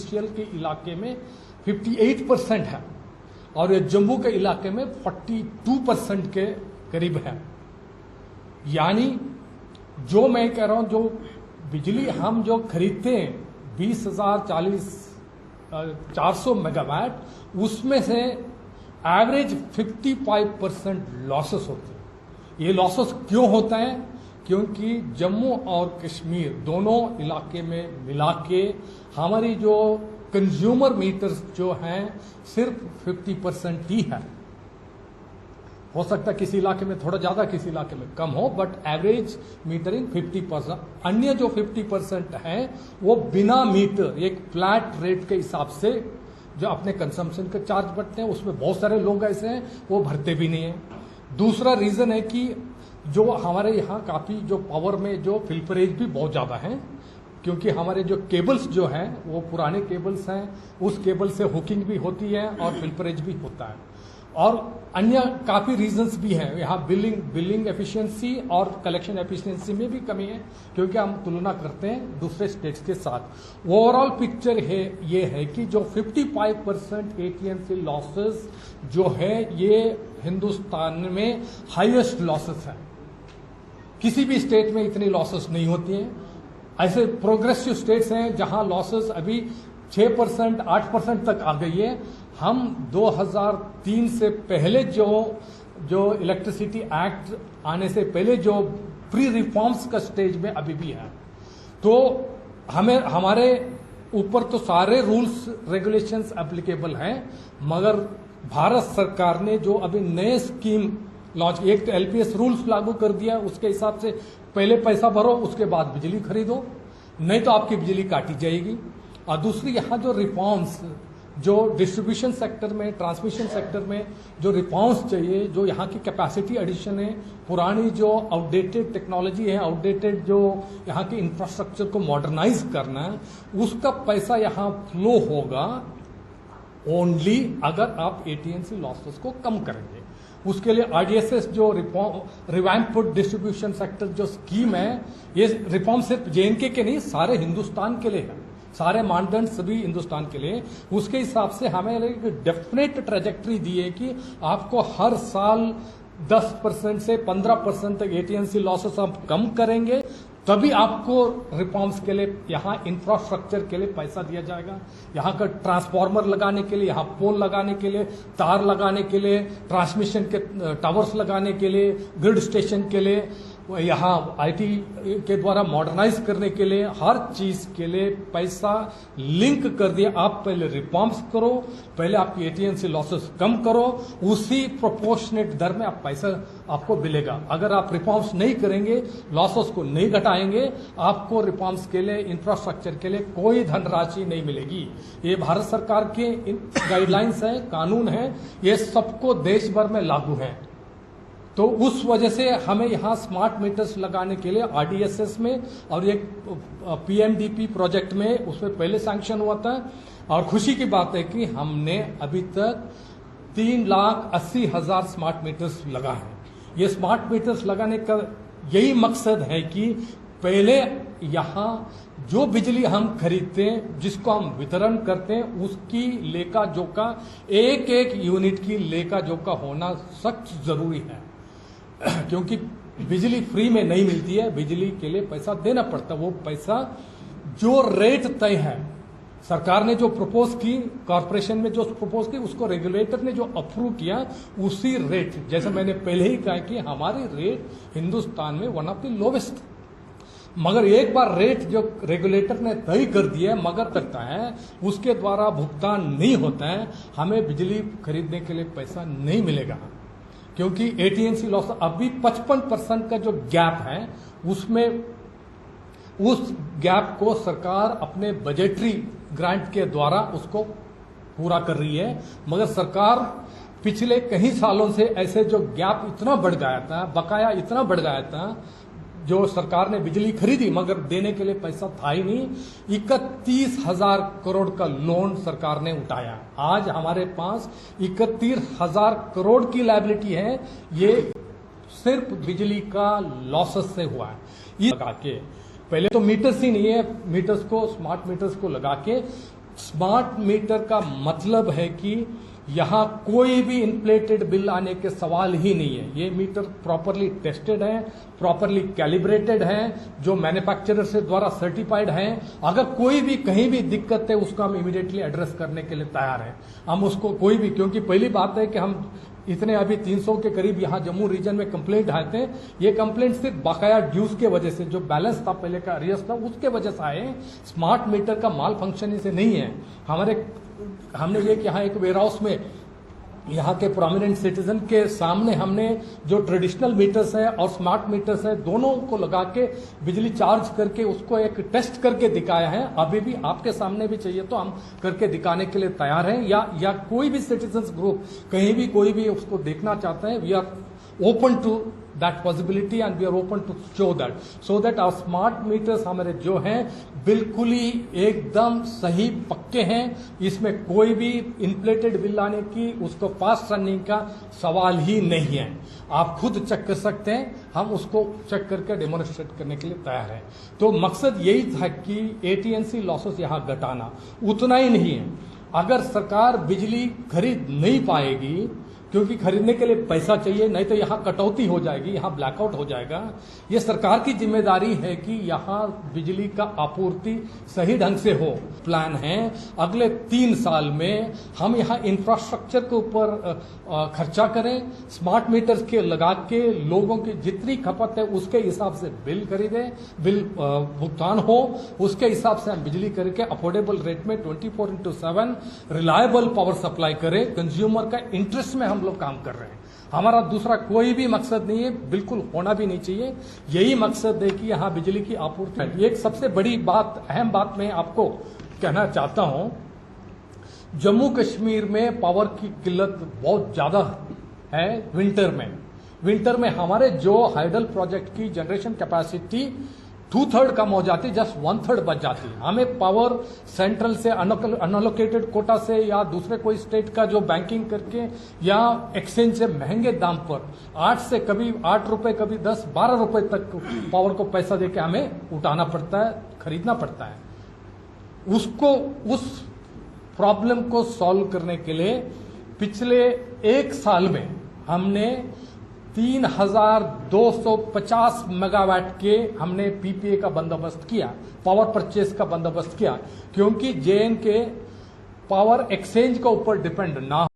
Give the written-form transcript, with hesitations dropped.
Official के इलाके में 58% है और ये जम्मू के इलाके में 42% के करीब है। यानी जो मैं कह रहा हूं, जो बिजली हम जो खरीदते हैं 400 मेगावाट, उसमें से एवरेज 55% लॉसेस होते हैं। ये लॉसेस क्यों होता है? क्योंकि जम्मू और कश्मीर दोनों इलाके में मिला के हमारी जो कंज्यूमर मीटर्स जो हैं सिर्फ 50% ही है। हो सकता है किसी इलाके में थोड़ा ज्यादा, किसी इलाके में कम हो, बट एवरेज मीटरिंग 50%। अन्य जो 50% है वो बिना मीटर एक फ्लैट रेट के हिसाब से जो अपने कंजम्पशन का चार्ज भरते हैं, उसमें बहुत सारे लोग ऐसे हैं वो भरते भी नहीं है। दूसरा रीजन है कि जो हमारे यहाँ काफी जो पावर में जो फिल्परेज भी बहुत ज्यादा है, क्योंकि हमारे जो केबल्स जो हैं वो पुराने केबल्स हैं, उस केबल से हुकिंग भी होती है और फिल्परेज भी होता है। और अन्य काफी रीजंस भी हैं। यहाँ बिलिंग एफिशिएंसी और कलेक्शन एफिशिएंसी में भी कमी है, क्योंकि हम तुलना करते हैं दूसरे स्टेट्स के साथ। ओवरऑल पिक्चर है ये है कि जो 55% एटीएमसी लॉसेस जो है ये हिंदुस्तान में हाईएस्ट लॉसेस है। किसी भी स्टेट में इतनी लॉसेस नहीं होती हैं। ऐसे प्रोग्रेसिव स्टेट्स हैं जहां लॉसेस अभी 6%, 8% तक आ गई है। हम 2003 से पहले जो इलेक्ट्रिसिटी एक्ट आने से पहले जो प्री रिफॉर्म्स का स्टेज में अभी भी है। तो हमारे ऊपर तो सारे रूल्स रेगुलेशंस एप्लीकेबल हैं, मगर भारत सरकार ने जो अभी नए स्कीम लॉन्च, एक तो एलपीएस रूल्स लागू कर दिया, उसके हिसाब से पहले पैसा भरो उसके बाद बिजली खरीदो, नहीं तो आपकी बिजली काटी जाएगी। और दूसरी यहाँ जो रिफॉर्म्स जो डिस्ट्रीब्यूशन सेक्टर में, ट्रांसमिशन सेक्टर में जो रिफॉर्म्स चाहिए, जो यहाँ की कैपेसिटी एडिशन है, पुरानी जो आउटडेटेड टेक्नोलॉजी है, आउटडेटेड जो यहाँ के इंफ्रास्ट्रक्चर को मॉडर्नाइज करना है, उसका पैसा यहाँ फ्लो होगा ओनली अगर आप एटीएमसी लॉसेस को कम करेंगे। उसके लिए आरडीएसएस जो रिवैम्प्ड डिस्ट्रीब्यूशन सेक्टर जो स्कीम है, ये रिफॉर्म सिर्फ जेएनके के नहीं सारे हिंदुस्तान के लिए है, सारे मानदंड सभी हिंदुस्तान के लिए। उसके हिसाब से हमें एक डेफिनेट ट्रेजेक्ट्री दी है कि आपको हर साल 10% से 15% तक एटीएमसी लॉसेस हम कम करेंगे, तभी आपको रिफॉर्म्स के लिए, यहाँ इंफ्रास्ट्रक्चर के लिए पैसा दिया जाएगा। यहाँ का ट्रांसफार्मर लगाने के लिए, यहाँ पोल लगाने के लिए, तार लगाने के लिए, ट्रांसमिशन के टावर्स लगाने के लिए, ग्रिड स्टेशन के लिए, यहाँ आईटी के द्वारा मॉडर्नाइज करने के लिए, हर चीज के लिए पैसा लिंक कर दिया। आप पहले रिफॉर्म्स करो, पहले आपकी एटीएमसी लॉसेस कम करो, उसी प्रोपोर्शनेट दर में आप पैसा आपको मिलेगा। अगर आप रिफॉर्म्स नहीं करेंगे, लॉसेस को नहीं घटाएंगे, आपको रिफॉर्म्स के लिए, इंफ्रास्ट्रक्चर के लिए कोई धनराशि नहीं मिलेगी। ये भारत सरकार के गाइडलाइंस है, कानून है, ये सबको देश भर में लागू है। तो उस वजह से हमें यहाँ स्मार्ट मीटर्स लगाने के लिए आरडीएसएस में और एक पीएमडीपी प्रोजेक्ट में उसमें पहले सैंक्शन हुआ था। और खुशी की बात है कि हमने अभी तक 3,80,000 स्मार्ट मीटर्स लगा है। ये स्मार्ट मीटर्स लगाने का यही मकसद है कि पहले यहाँ जो बिजली हम खरीदते हैं, जिसको हम वितरण करते हैं, उसकी लेखा जोखा, एक एक यूनिट की लेखा जोखा होना सख्त जरूरी है। क्योंकि बिजली फ्री में नहीं मिलती है, बिजली के लिए पैसा देना पड़ता है। वो पैसा जो रेट तय है, सरकार ने जो प्रपोज की, कॉर्पोरेशन में जो प्रपोज की, उसको रेगुलेटर ने जो अप्रूव किया, उसी रेट, जैसे मैंने पहले ही कहा कि हमारी रेट हिंदुस्तान में वन ऑफ द लोवेस्ट। मगर एक बार रेट जो रेगुलेटर ने तय कर दिया है, मगर करता है, उसके द्वारा भुगतान नहीं होता है, हमें बिजली खरीदने के लिए पैसा नहीं मिलेगा। क्योंकि एटीएमसी लॉस अभी 55% का जो गैप है, उसमें उस गैप को सरकार अपने बजटरी ग्रांट के द्वारा उसको पूरा कर रही है। मगर सरकार पिछले कई सालों से ऐसे जो गैप इतना बढ़ गया था, बकाया इतना बढ़ गया था, जो सरकार ने बिजली खरीदी मगर देने के लिए पैसा था ही नहीं। 31,000 करोड़ का लोन सरकार ने उठाया। आज हमारे पास 31,000 करोड़ की लायबिलिटी है। ये सिर्फ बिजली का लॉसेस से हुआ है। ये लगा के पहले तो मीटर्स ही नहीं है, मीटर्स को, स्मार्ट मीटर्स को लगा के स्मार्ट मीटर का मतलब है कि यहां कोई भी इन्फ्लेटेड बिल आने के सवाल ही नहीं है। ये मीटर प्रॉपरली टेस्टेड है, प्रॉपरली कैलिब्रेटेड है, जो मैन्युफैक्चरर से द्वारा सर्टिफाइड है। अगर कोई भी कहीं भी दिक्कत है उसको हम इमीडिएटली एड्रेस करने के लिए तैयार हैं। हम उसको कोई भी, क्योंकि पहली बात है कि हम इतने अभी 300 के करीब यहाँ जम्मू रीजन में कंप्लेंट आए थे। ये कंप्लेंट सिर्फ बकाया ड्यूज के वजह से, जो बैलेंस था पहले का अरियर्स था, उसके वजह से आए। स्मार्ट मीटर का माल फंक्शनिंग से नहीं है। हमने ये कि यहाँ एक वेयर हाउस में यहाँ के प्रोमिनेंट सिटीजन के सामने हमने जो ट्रेडिशनल मीटर्स है और स्मार्ट मीटर्स है दोनों को लगा के बिजली चार्ज करके उसको एक टेस्ट करके दिखाया है। अभी भी आपके सामने भी चाहिए तो हम करके दिखाने के लिए तैयार हैं, या कोई भी सिटीजन्स ग्रुप कहीं भी कोई भी उसको देखना चाहते हैं, we are open to that possibility and we are open to show that, so that our smart meters हमारे जो हैं बिल्कुल ही एकदम सही पक्के हैं। इसमें कोई भी इन्फ्लेटेड बिल आने की, उसको फास्ट रनिंग का सवाल ही नहीं है। आप खुद चेक कर सकते हैं, हम उसको चेक करके डेमोन्स्ट्रेट करने के लिए तैयार हैं। तो मकसद यही था कि AT&C लॉसेस यहाँ घटाना, उतना ही नहीं है। अगर सरकार बिजली खरीद नहीं पाएगी, क्योंकि खरीदने के लिए पैसा चाहिए, नहीं तो यहाँ कटौती हो जाएगी, यहाँ ब्लैकआउट हो जाएगा। ये सरकार की जिम्मेदारी है कि यहाँ बिजली का आपूर्ति सही ढंग से हो। प्लान है अगले 3 साल में हम यहाँ इंफ्रास्ट्रक्चर के ऊपर खर्चा करें, स्मार्ट मीटर्स के लगा के लोगों की जितनी खपत है उसके हिसाब से बिल खरीदें, बिल भुगतान हो, उसके हिसाब से हम बिजली करके अफोर्डेबल रेट में 24/7 रिलायबल पावर सप्लाई करें। कंज्यूमर का इंटरेस्ट में हम लोग काम कर रहे हैं। हमारा दूसरा कोई भी मकसद नहीं है, बिल्कुल होना भी नहीं चाहिए। यही मकसद है कि यहां बिजली की आपूर्ति है। एक सबसे बड़ी बात, अहम बात मैं आपको कहना चाहता हूं, जम्मू कश्मीर में पावर की किल्लत बहुत ज्यादा है। विंटर में हमारे जो हाइडल प्रोजेक्ट की जनरेशन कैपेसिटी 2/3 कम हो जाती, जस्ट 1/3 बच जाती। हमें पावर सेंट्रल से अनअलोकेटेड कोटा से या दूसरे कोई स्टेट का जो बैंकिंग करके या एक्सचेंज से महंगे दाम पर 8 से कभी 8 रुपए, कभी 10-12 रुपए तक पावर को पैसा देके हमें उठाना पड़ता है, खरीदना पड़ता है। उस प्रॉब्लम को सॉल्व करने के लिए पिछले 1 साल में हमने 3250 मेगावाट के हमने PPA का बंदोबस्त किया, पावर परचेज का बंदोबस्त किया, क्योंकि JNK पावर एक्सचेंज के ऊपर डिपेंड ना